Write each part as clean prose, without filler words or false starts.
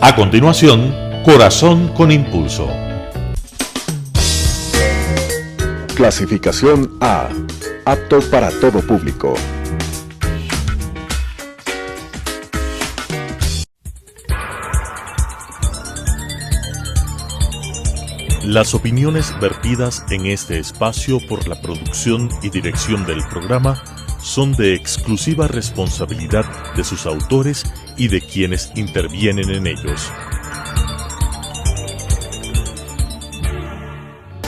A continuación, Corazón con Impulso. Clasificación A. Apto para todo público. Las opiniones vertidas en este espacio por la producción y dirección del programa son de exclusiva responsabilidad de sus autores y de quienes intervienen en ellos.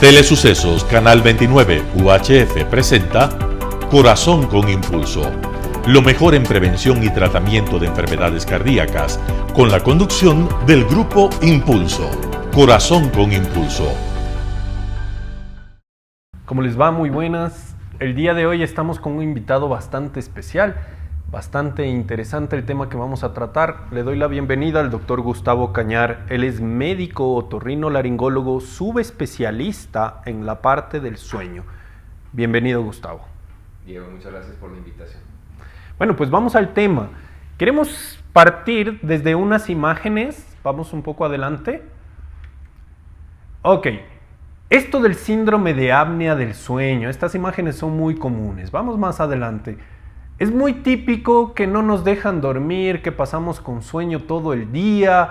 Telesucesos Canal 29 UHF presenta Corazón con Impulso, lo mejor en prevención y tratamiento de enfermedades cardíacas, con la conducción del Grupo Impulso. Corazón con Impulso. ¿Cómo les va? Muy buenas. El día de hoy estamos con un invitado bastante especial, bastante interesante el tema que vamos a tratar. Le doy la bienvenida al doctor Gustavo Cañar. Él es médico otorrinolaringólogo subespecialista en la parte del sueño. Bienvenido, Gustavo. Diego, muchas gracias por la invitación. Bueno, pues vamos al tema. Queremos partir desde unas imágenes. Vamos un poco adelante. Ok, esto del síndrome de apnea del sueño, estas imágenes son muy comunes. Vamos más adelante. Es muy típico que no nos dejan dormir, que pasamos con sueño todo el día.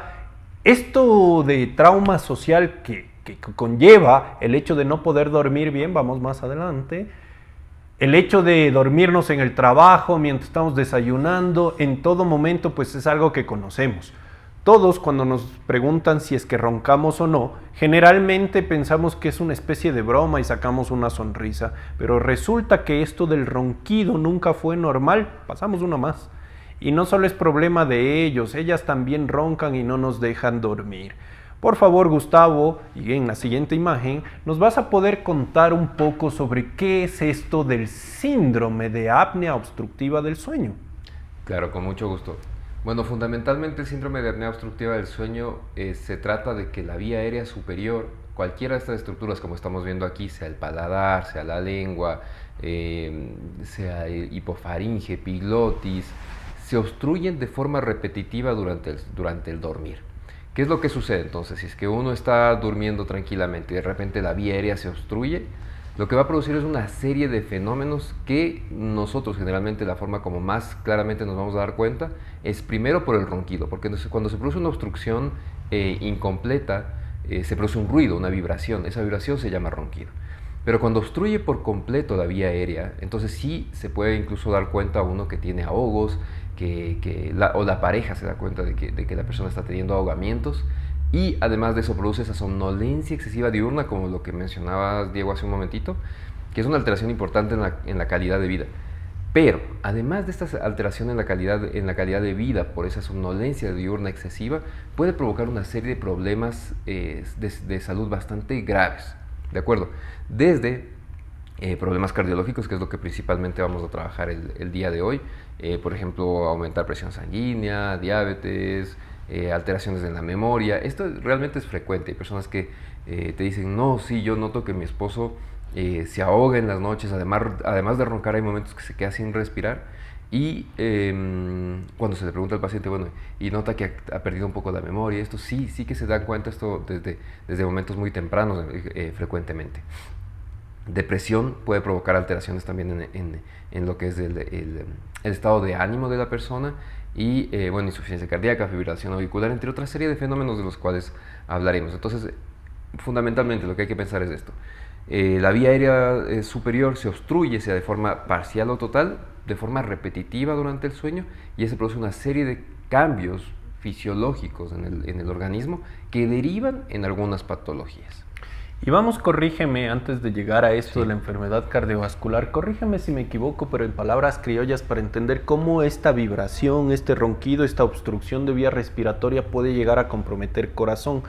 Esto de trauma social que conlleva el hecho de no poder dormir bien, vamos más adelante. El hecho de dormirnos en el trabajo, mientras estamos desayunando, en todo momento, pues es algo que conocemos. Todos, cuando nos preguntan si es que roncamos o no, generalmente pensamos que es una especie de broma y sacamos una sonrisa, pero resulta que esto del ronquido nunca fue normal. Pasamos una más. Y no solo es problema de ellos, ellas también roncan y no nos dejan dormir. Por favor, Gustavo, y en la siguiente imagen, nos vas a poder contar un poco sobre qué es esto del síndrome de apnea obstructiva del sueño. Claro, con mucho gusto. Bueno, fundamentalmente el síndrome de apnea obstructiva del sueño se trata de que la vía aérea superior, cualquiera de estas estructuras como estamos viendo aquí, sea el paladar, sea la lengua, sea hipofaringe, epiglotis, se obstruyen de forma repetitiva durante el dormir. ¿Qué es lo que sucede entonces? Si es que uno está durmiendo tranquilamente y de repente la vía aérea se obstruye, lo que va a producir es una serie de fenómenos que nosotros generalmente la forma como más claramente nos vamos a dar cuenta es primero por el ronquido, porque cuando se produce una obstrucción incompleta se produce un ruido, una vibración, esa vibración se llama ronquido. Pero cuando obstruye por completo la vía aérea, entonces sí se puede incluso dar cuenta uno que tiene ahogos, o la pareja se da cuenta de que la persona está teniendo ahogamientos. Y además de eso produce esa somnolencia excesiva diurna, como lo que mencionabas, Diego, hace un momentito, que es una alteración importante en la calidad de vida. Pero, además de esta alteración en la calidad de vida por esa somnolencia diurna excesiva, puede provocar una serie de problemas de salud bastante graves, ¿de acuerdo? Desde problemas cardiológicos, que es lo que principalmente vamos a trabajar el día de hoy, por ejemplo, aumentar presión sanguínea, diabetes, alteraciones en la memoria. Esto realmente es frecuente. Hay personas que te dicen, no, sí, yo noto que mi esposo se ahoga en las noches, además de roncar hay momentos que se queda sin respirar, y cuando se le pregunta al paciente, bueno, y nota que ha perdido un poco la memoria, esto sí que se dan cuenta esto desde momentos muy tempranos, frecuentemente. Depresión puede provocar alteraciones también en lo que es el estado de ánimo de la persona, y bueno, insuficiencia cardíaca, fibrilación auricular, entre otra serie de fenómenos de los cuales hablaremos. Entonces, fundamentalmente lo que hay que pensar es esto. La vía aérea superior se obstruye, sea de forma parcial o total, de forma repetitiva durante el sueño, y eso produce una serie de cambios fisiológicos en el organismo que derivan en algunas patologías. Y vamos, corrígeme antes de llegar a esto de la enfermedad cardiovascular, corrígeme si me equivoco, pero en palabras criollas para entender cómo esta vibración, este ronquido, esta obstrucción de vía respiratoria puede llegar a comprometer corazón.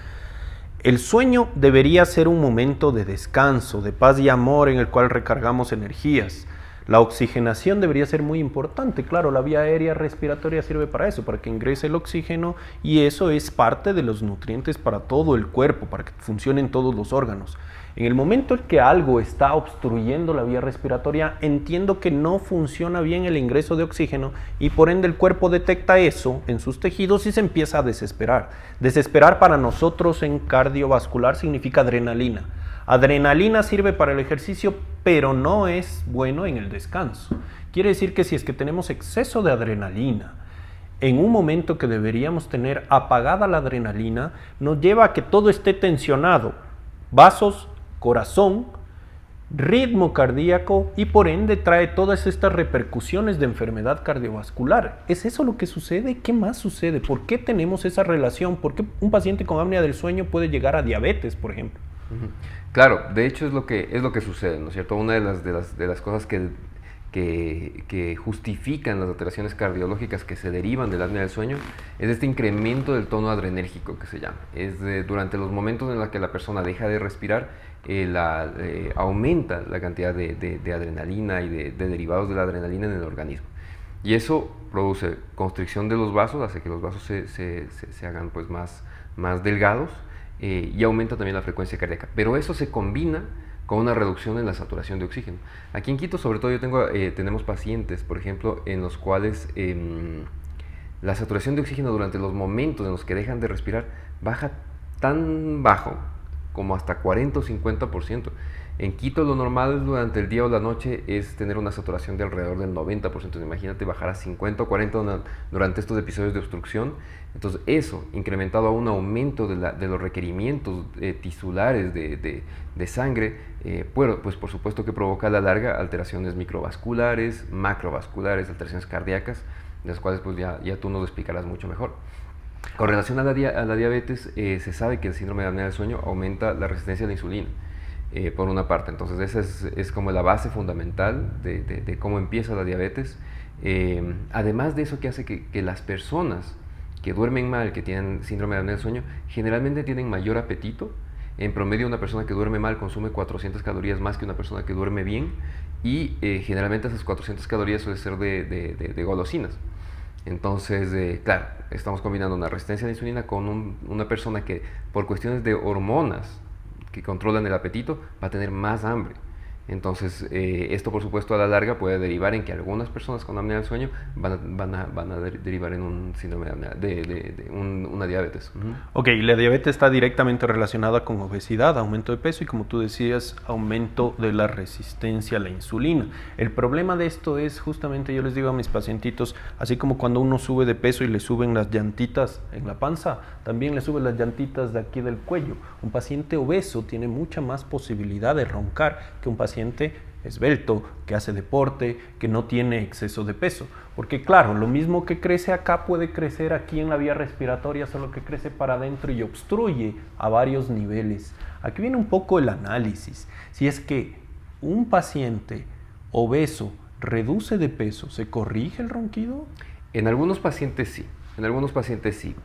El sueño debería ser un momento de descanso, de paz y amor en el cual recargamos energías. La oxigenación debería ser muy importante. Claro, la vía aérea respiratoria sirve para eso, para que ingrese el oxígeno, y eso es parte de los nutrientes para todo el cuerpo, para que funcionen todos los órganos. En el momento en que algo está obstruyendo la vía respiratoria, entiendo que no funciona bien el ingreso de oxígeno y por ende el cuerpo detecta eso en sus tejidos y se empieza a desesperar. Desesperar para nosotros en cardiovascular significa adrenalina. Adrenalina sirve para el ejercicio, pero no es bueno en el descanso. Quiere decir que si es que tenemos exceso de adrenalina, en un momento que deberíamos tener apagada la adrenalina, nos lleva a que todo esté tensionado. Vasos, corazón, ritmo cardíaco, y por ende trae todas estas repercusiones de enfermedad cardiovascular. ¿Es eso lo que sucede? ¿Qué más sucede? ¿Por qué tenemos esa relación? ¿Por qué un paciente con apnea del sueño puede llegar a diabetes, por ejemplo? Claro, de hecho es lo que sucede, ¿no es cierto? Una de las cosas que justifican las alteraciones cardiológicas que se derivan de la apnea del sueño es este incremento del tono adrenérgico que se llama. Durante los momentos en los que la persona deja de respirar, aumenta la cantidad de adrenalina y de derivados de la adrenalina en el organismo. Y eso produce constricción de los vasos, hace que los vasos se hagan pues más delgados, y aumenta también la frecuencia cardíaca. Pero eso se combina con una reducción en la saturación de oxígeno. Aquí en Quito, sobre todo, tenemos pacientes, por ejemplo, en los cuales la saturación de oxígeno durante los momentos en los que dejan de respirar baja tan bajo como hasta 40 o 50%. En Quito lo normal durante el día o la noche es tener una saturación de alrededor del 90%. Imagínate bajar a 50 o 40 durante estos episodios de obstrucción. Entonces eso, incrementado a un aumento de los requerimientos tisulares de sangre, pues por supuesto que provoca a la larga alteraciones microvasculares, macrovasculares, alteraciones cardíacas, de las cuales pues ya tú nos lo explicarás mucho mejor. Con relación a la diabetes, se sabe que el síndrome de apnea del sueño aumenta la resistencia a la insulina. Por una parte, entonces esa es como la base fundamental de cómo empieza la diabetes. Además de eso, que hace que las personas que duermen mal, que tienen síndrome de apnea del sueño, generalmente tienen mayor apetito. En promedio, una persona que duerme mal consume 400 calorías más que una persona que duerme bien, y generalmente esas 400 calorías suelen ser de golosinas. Entonces, claro, estamos combinando una resistencia a la insulina con una persona que por cuestiones de hormonas que controlan el apetito va a tener más hambre. Entonces, esto por supuesto a la larga puede derivar en que algunas personas con apnea del sueño van a derivar en un síndrome de apnea, una diabetes. Ok, la diabetes está directamente relacionada con obesidad, aumento de peso y, como tú decías, aumento de la resistencia a la insulina. El problema de esto es justamente, yo les digo a mis pacientitos, así como cuando uno sube de peso y le suben las llantitas en la panza, también le suben las llantitas de aquí del cuello. Un paciente obeso tiene mucha más posibilidad de roncar que un paciente esbelto, que hace deporte, que no tiene exceso de peso. Porque claro, lo mismo que crece acá puede crecer aquí en la vía respiratoria, solo que crece para adentro y obstruye a varios niveles. Aquí viene un poco el análisis. Si es que un paciente obeso reduce de peso, ¿se corrige el ronquido? En algunos pacientes sí.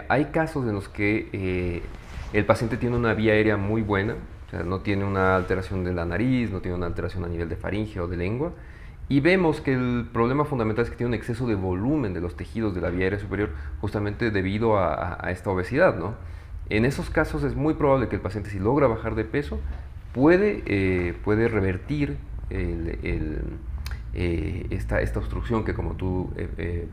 Hay casos en los que el paciente tiene una vía aérea muy buena. O sea, no tiene una alteración de la nariz, no tiene una alteración a nivel de faringe o de lengua. Y vemos que el problema fundamental es que tiene un exceso de volumen de los tejidos de la vía aérea superior, justamente debido a esta obesidad, ¿no? En esos casos es muy probable que el paciente, si logra bajar de peso, puede revertir esta obstrucción que, como tú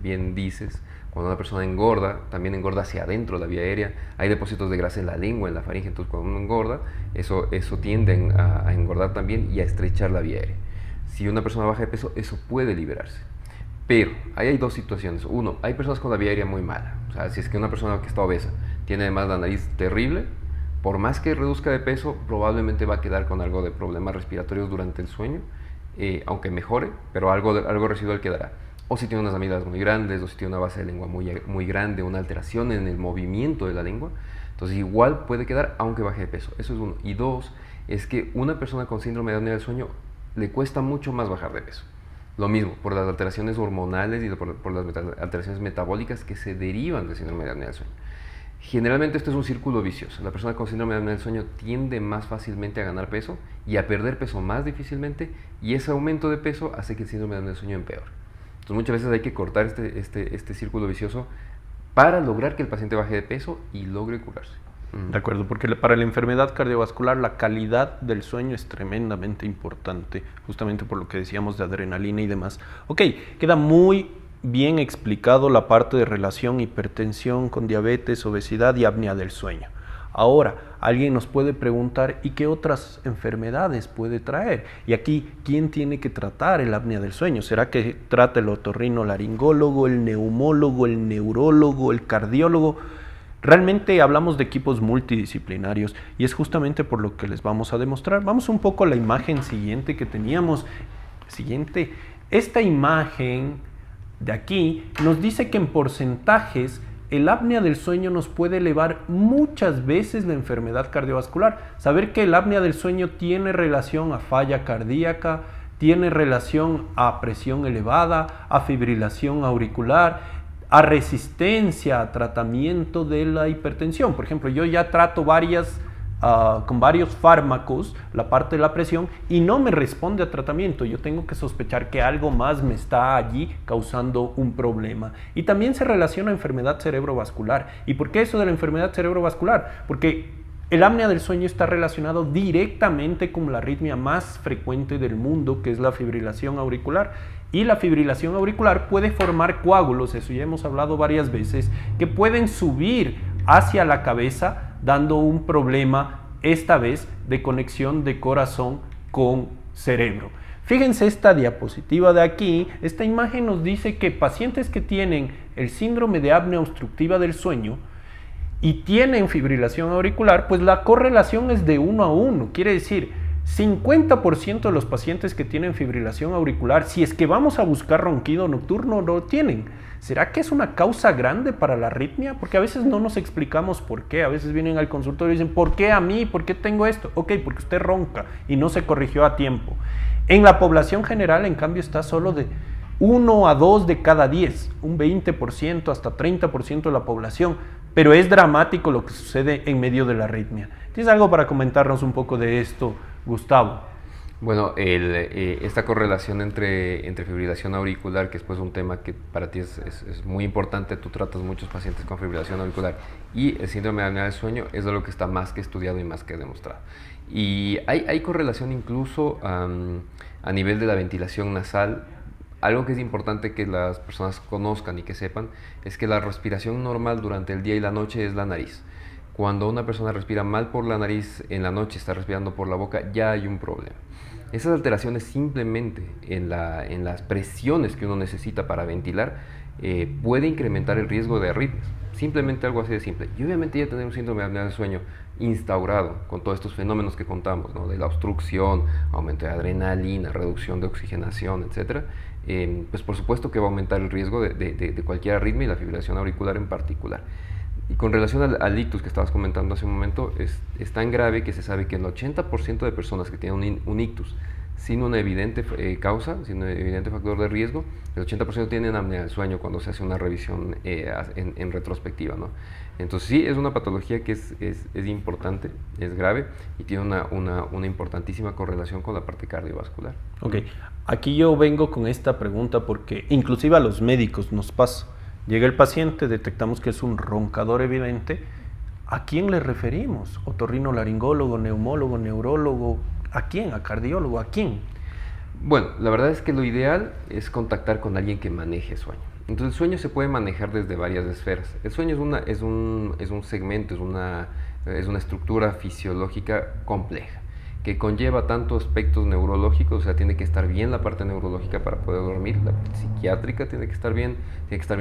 bien dices, cuando una persona engorda, también engorda hacia adentro de la vía aérea. Hay depósitos de grasa en la lengua, en la faringe, entonces cuando uno engorda, eso tiende a engordar también y a estrechar la vía aérea. Si una persona baja de peso, eso puede liberarse. Pero ahí hay dos situaciones. Uno, hay personas con la vía aérea muy mala. O sea, si es que una persona que está obesa tiene además la nariz terrible, por más que reduzca de peso, probablemente va a quedar con algo de problemas respiratorios durante el sueño, aunque mejore, pero algo residual quedará. O si tiene unas amígdalas muy grandes, o si tiene una base de lengua muy grande, una alteración en el movimiento de la lengua, entonces igual puede quedar aunque baje de peso. Eso es uno. Y dos, es que una persona con síndrome de apnea del sueño le cuesta mucho más bajar de peso. Lo mismo, por las alteraciones hormonales y por las alteraciones metabólicas que se derivan del síndrome de apnea del sueño. Generalmente esto es un círculo vicioso. La persona con síndrome de apnea del sueño tiende más fácilmente a ganar peso y a perder peso más difícilmente, y ese aumento de peso hace que el síndrome de apnea del sueño empeore. Entonces muchas veces hay que cortar este círculo vicioso para lograr que el paciente baje de peso y logre curarse. De acuerdo, porque para la enfermedad cardiovascular la calidad del sueño es tremendamente importante, justamente por lo que decíamos de adrenalina y demás. Ok, queda muy bien explicado la parte de relación hipertensión con diabetes, obesidad y apnea del sueño. Ahora, alguien nos puede preguntar, ¿y qué otras enfermedades puede traer? Y aquí, ¿quién tiene que tratar el apnea del sueño? ¿Será que trata el otorrinolaringólogo, el neumólogo, el neurólogo, el cardiólogo? Realmente hablamos de equipos multidisciplinarios y es justamente por lo que les vamos a demostrar. Vamos un poco a la imagen siguiente que teníamos. Esta imagen de aquí nos dice que en porcentajes el apnea del sueño nos puede elevar muchas veces la enfermedad cardiovascular. Saber que el apnea del sueño tiene relación a falla cardíaca, tiene relación a presión elevada, a fibrilación auricular, a resistencia a tratamiento de la hipertensión. Por ejemplo, yo ya trato con varios fármacos la parte de la presión y no me responde a tratamiento. Yo tengo que sospechar que algo más me está allí causando un problema. Y también se relaciona a enfermedad cerebrovascular. ¿Y por qué eso de la enfermedad cerebrovascular? Porque el apnea del sueño está relacionado directamente con la arritmia más frecuente del mundo, que es la fibrilación auricular. Y la fibrilación auricular puede formar coágulos, eso ya hemos hablado varias veces, que pueden subir hacia la cabeza, dando un problema, esta vez, de conexión de corazón con cerebro. Fíjense esta diapositiva de aquí. Esta imagen nos dice que pacientes que tienen el síndrome de apnea obstructiva del sueño y tienen fibrilación auricular, pues la correlación es de 1 a 1. Quiere decir, 50% de los pacientes que tienen fibrilación auricular, si es que vamos a buscar ronquido nocturno, lo tienen. ¿Será que es una causa grande para la arritmia? Porque a veces no nos explicamos por qué. A veces vienen al consultorio y dicen, ¿por qué a mí? ¿Por qué tengo esto? Ok, porque usted ronca y no se corrigió a tiempo. En la población general, en cambio, está solo de 1 a 2 de cada 10, un 20% hasta 30% de la población. Pero es dramático lo que sucede en medio de la arritmia. ¿Tienes algo para comentarnos un poco de esto, Gustavo? Bueno, esta correlación entre fibrilación auricular, que es pues un tema que para ti es muy importante, tú tratas muchos pacientes con fibrilación auricular, y el síndrome de apnea del sueño es algo que está más que estudiado y más que demostrado. Y hay correlación incluso a nivel de la ventilación nasal. Algo que es importante que las personas conozcan y que sepan es que la respiración normal durante el día y la noche es la nariz. Cuando una persona respira mal por la nariz en la noche, está respirando por la boca, ya hay un problema. Esas alteraciones simplemente en las presiones que uno necesita para ventilar puede incrementar el riesgo de arritmias. Simplemente algo así de simple. Y obviamente ya tener un síndrome de apnea del sueño instaurado con todos estos fenómenos que contamos, ¿no? De la obstrucción, aumento de adrenalina, reducción de oxigenación, etc. Pues por supuesto que va a aumentar el riesgo de cualquier arritmia y la fibrilación auricular en particular. Y con relación al ictus que estabas comentando hace un momento, es tan grave que se sabe que el 80% de personas que tienen un ictus sin una evidente causa, sin un evidente factor de riesgo, el 80% tienen apnea del sueño cuando se hace una revisión en retrospectiva, ¿no? Entonces sí, es una patología que es importante, es grave y tiene una importantísima correlación con la parte cardiovascular. Ok, aquí yo vengo con esta pregunta porque inclusive a los médicos nos pasa. Llega el paciente, detectamos que es un roncador evidente. ¿A quién le referimos? ¿Otorrinolaringólogo, neumólogo, neurólogo? ¿A quién? ¿A cardiólogo? ¿A quién? Bueno, la verdad es que lo ideal es contactar con alguien que maneje sueño. Entonces el sueño se puede manejar desde varias esferas. El sueño es un segmento, es una estructura fisiológica compleja que conlleva tanto aspectos neurológicos, o sea, tiene que estar bien la parte neurológica para poder dormir, la psiquiátrica tiene que estar bien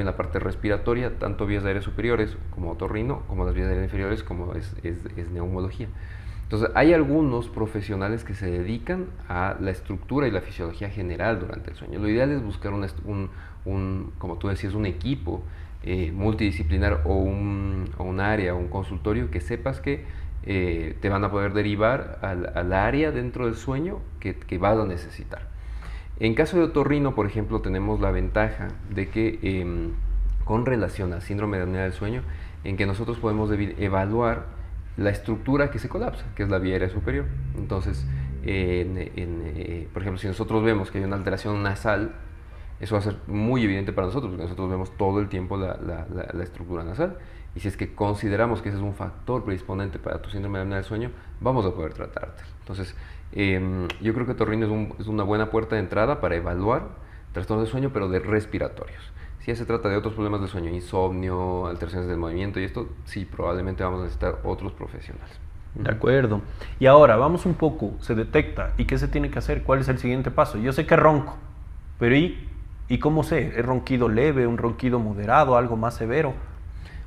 la parte respiratoria, tanto vías aéreas superiores como otorrino, como las vías aéreas inferiores, como es neumología. Entonces, hay algunos profesionales que se dedican a la estructura y la fisiología general durante el sueño. Lo ideal es buscar como tú decías, un equipo multidisciplinar o un área, un consultorio que sepas que te van a poder derivar al área dentro del sueño que vas a necesitar. En caso de otorrino, por ejemplo, tenemos la ventaja de que con relación al síndrome de apnea del sueño, en que nosotros podemos evaluar la estructura que se colapsa, que es la vía aérea superior. Entonces, por ejemplo, si nosotros vemos que hay una alteración nasal, eso va a ser muy evidente para nosotros, porque nosotros vemos todo el tiempo la estructura nasal. Y si es que consideramos que ese es un factor predisponente para tu síndrome de apnea del sueño, vamos a poder tratarte. Entonces, yo creo que otorrino es una buena puerta de entrada para evaluar trastornos de sueño, pero de respiratorios. Si ya se trata de otros problemas de sueño, insomnio, alteraciones del movimiento y esto, sí, probablemente vamos a necesitar otros profesionales. De acuerdo. Y ahora, vamos un poco, se detecta, ¿y qué se tiene que hacer? ¿Cuál es el siguiente paso? Yo sé que ronco, pero ¿y cómo sé? ¿Es ronquido leve, un ronquido moderado, algo más severo?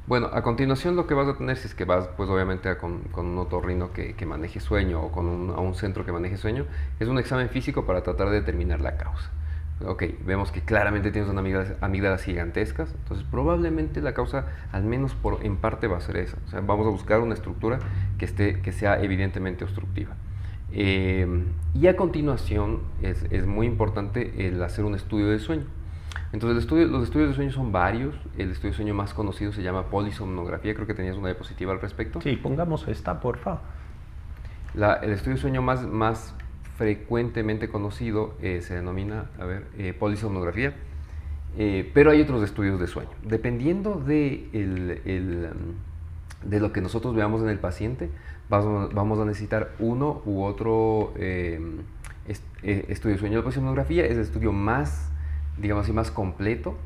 Bueno, a continuación lo que vas a tener, si es que vas, pues obviamente con un otorrino que maneje sueño o a un centro que maneje sueño, es un examen físico para tratar de determinar la causa. Ok, vemos que claramente tienes unas amígdalas gigantescas, entonces probablemente la causa, al menos en parte, va a ser esa. O sea, vamos a buscar una estructura que sea evidentemente obstructiva. Y a continuación es muy importante el hacer un estudio del sueño. Entonces los estudios de sueño son varios. El estudio de sueño más conocido se llama polisomnografía. Creo que tenías una diapositiva al respecto. Sí, pongamos esta, porfa. El estudio de sueño más frecuentemente conocido se denomina, polisomnografía. Pero hay otros estudios de sueño. Dependiendo de lo que nosotros veamos en el paciente, vamos a necesitar uno u otro estudio de sueño. La polisomnografía es el estudio más, digamos así, más completo.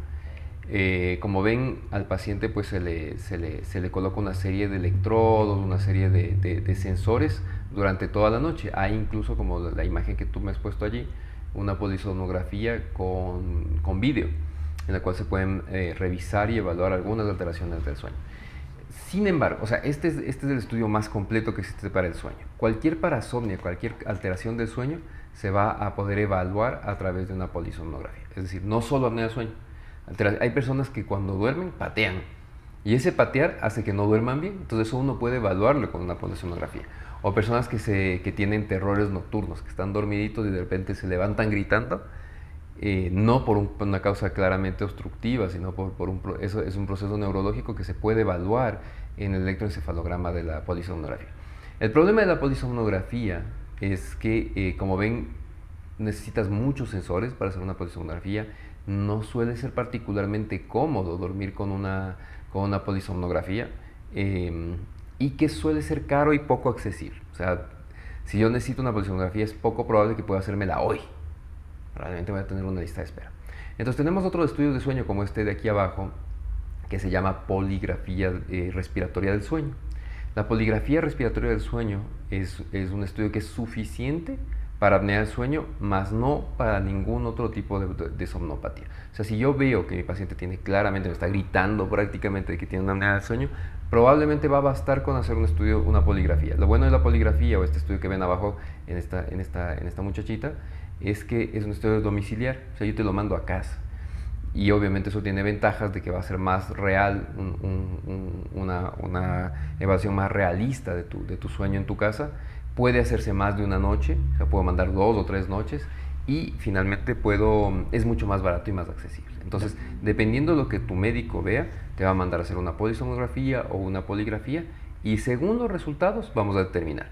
Como ven, al paciente pues se le coloca una serie de electrodos, una serie de sensores durante toda la noche. Hay incluso, como la imagen que tú me has puesto allí, una polisomnografía con vídeo, en la cual se pueden revisar y evaluar algunas alteraciones del sueño. Sin embargo, o sea, este es el estudio más completo que existe para el sueño. Cualquier parasomnia, cualquier alteración del sueño se va a poder evaluar a través de una polisomnografía. Es decir, no solo apnea del sueño. Hay personas que cuando duermen patean y ese patear hace que no duerman bien, entonces eso uno puede evaluarlo con una polisomnografía. O personas que tienen terrores nocturnos, que están dormiditos y de repente se levantan gritando, no por una causa claramente obstructiva, sino eso es un proceso neurológico que se puede evaluar en el electroencefalograma de la polisomnografía. El problema de la polisomnografía es que, como ven, necesitas muchos sensores para hacer una polisomnografía. No suele ser particularmente cómodo dormir con una polisomnografía y que suele ser caro y poco accesible. O sea, si yo necesito una polisomnografía es poco probable que pueda hacérmela hoy. Probablemente voy a tener una lista de espera. Entonces tenemos otros estudios de sueño como este de aquí abajo que se llama poligrafía respiratoria del sueño. La poligrafía respiratoria del sueño es un estudio que es suficiente para apnea del sueño, más no para ningún otro tipo de somnopatía. O sea, si yo veo que mi paciente claramente me está gritando prácticamente de que tiene una apnea del sueño, probablemente va a bastar con hacer un estudio, una poligrafía. Lo bueno de la poligrafía, o este estudio que ven abajo en esta muchachita, es que es un estudio domiciliar. O sea, yo te lo mando a casa. Y obviamente eso tiene ventajas de que va a ser más real, una evaluación más realista de tu sueño en tu casa. Puede hacerse más de una noche, o sea, puedo mandar 2 o 3 noches y finalmente es mucho más barato y más accesible. Entonces, dependiendo de lo que tu médico vea, te va a mandar a hacer una polisomnografía o una poligrafía y según los resultados vamos a determinar,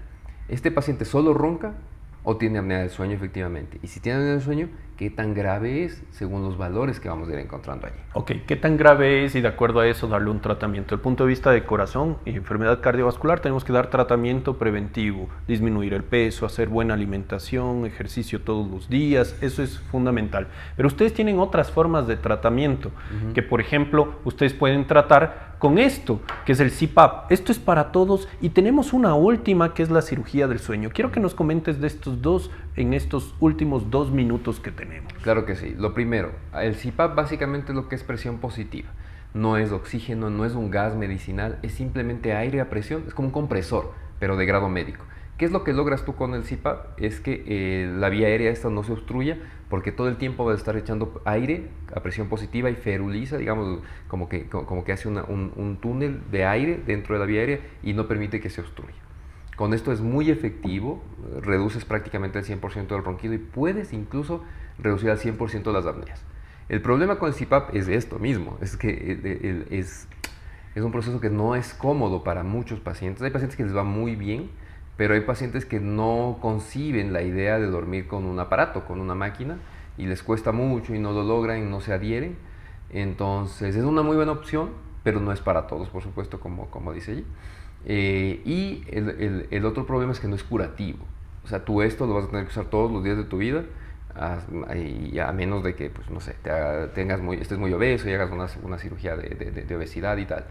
¿este paciente solo ronca o tiene apnea del sueño efectivamente? Y si tiene apnea del sueño, ¿qué tan grave es según los valores que vamos a ir encontrando allí? Ok, ¿qué tan grave es y de acuerdo a eso darle un tratamiento? Desde el punto de vista de corazón y enfermedad cardiovascular tenemos que dar tratamiento preventivo, disminuir el peso, hacer buena alimentación, ejercicio todos los días, eso es fundamental. Pero ustedes tienen otras formas de tratamiento, que por ejemplo ustedes pueden tratar con esto, que es el CPAP. Esto es para todos y tenemos una última que es la cirugía del sueño. Quiero que nos comentes de estos dos en estos últimos 2 minutos que tenemos. Claro que sí. Lo primero, el CPAP básicamente es lo que es presión positiva. No es oxígeno, no es un gas medicinal, es simplemente aire a presión, es como un compresor, pero de grado médico. ¿Qué es lo que logras tú con el CPAP? Es que la vía aérea esta no se obstruya, porque todo el tiempo vas a estar echando aire a presión positiva y feruliza, digamos, como que hace un túnel de aire dentro de la vía aérea y no permite que se obstruya. Con esto es muy efectivo, reduces prácticamente el 100% del ronquido y puedes incluso reducir al 100% las apneas. El problema con el CPAP es esto mismo, es que Es un proceso que no es cómodo para muchos pacientes. Hay pacientes que les va muy bien, pero hay pacientes que no conciben la idea de dormir con un aparato, con una máquina, y les cuesta mucho y no lo logran y no se adhieren. Entonces es una muy buena opción, pero no es para todos, por supuesto, como dice allí. Y el otro problema es que no es curativo. O sea, tú esto lo vas a tener que usar todos los días de tu vida, a menos de que, pues, no sé, estés muy obeso y hagas una cirugía de obesidad y tal.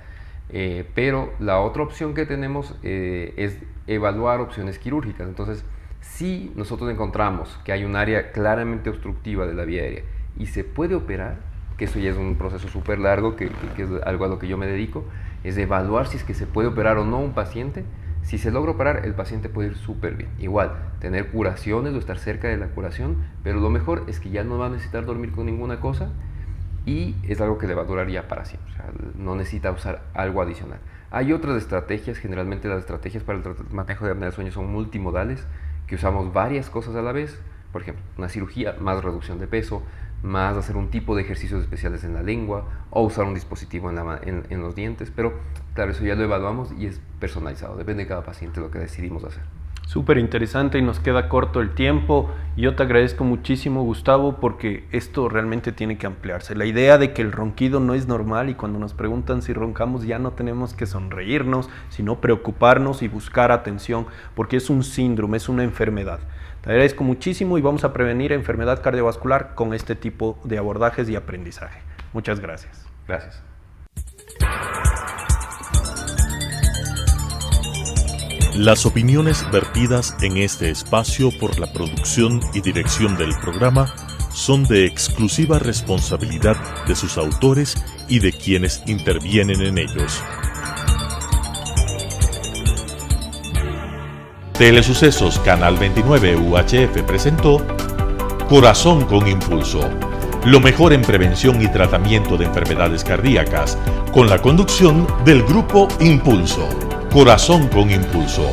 Pero la otra opción que tenemos es evaluar opciones quirúrgicas. Entonces, si nosotros encontramos que hay un área claramente obstructiva de la vía aérea y se puede operar, que eso ya es un proceso súper largo, que es algo a lo que yo me dedico, es evaluar si es que se puede operar o no un paciente. Si se logra operar, el paciente puede ir súper bien. Igual, tener curaciones o estar cerca de la curación, pero lo mejor es que ya no va a necesitar dormir con ninguna cosa y es algo que le va a durar ya para siempre. O sea, no necesita usar algo adicional. Hay otras estrategias, generalmente las estrategias para el manejo de apnea del sueño son multimodales, que usamos varias cosas a la vez. Por ejemplo, una cirugía, más reducción de peso, más hacer un tipo de ejercicios especiales en la lengua o usar un dispositivo en los dientes, pero claro, eso ya lo evaluamos y es personalizado, depende de cada paciente lo que decidimos hacer. Súper interesante y nos queda corto el tiempo. Yo te agradezco muchísimo, Gustavo, porque esto realmente tiene que ampliarse. La idea de que el ronquido no es normal y cuando nos preguntan si roncamos ya no tenemos que sonreírnos, sino preocuparnos y buscar atención, porque es un síndrome, es una enfermedad. Te agradezco muchísimo y vamos a prevenir enfermedad cardiovascular con este tipo de abordajes y aprendizaje. Muchas gracias. Gracias. Las opiniones vertidas en este espacio por la producción y dirección del programa son de exclusiva responsabilidad de sus autores y de quienes intervienen en ellos. Telesucesos Canal 29 UHF presentó Corazón con Impulso, lo mejor en prevención y tratamiento de enfermedades cardíacas, con la conducción del Grupo Impulso. Corazón con Impulso.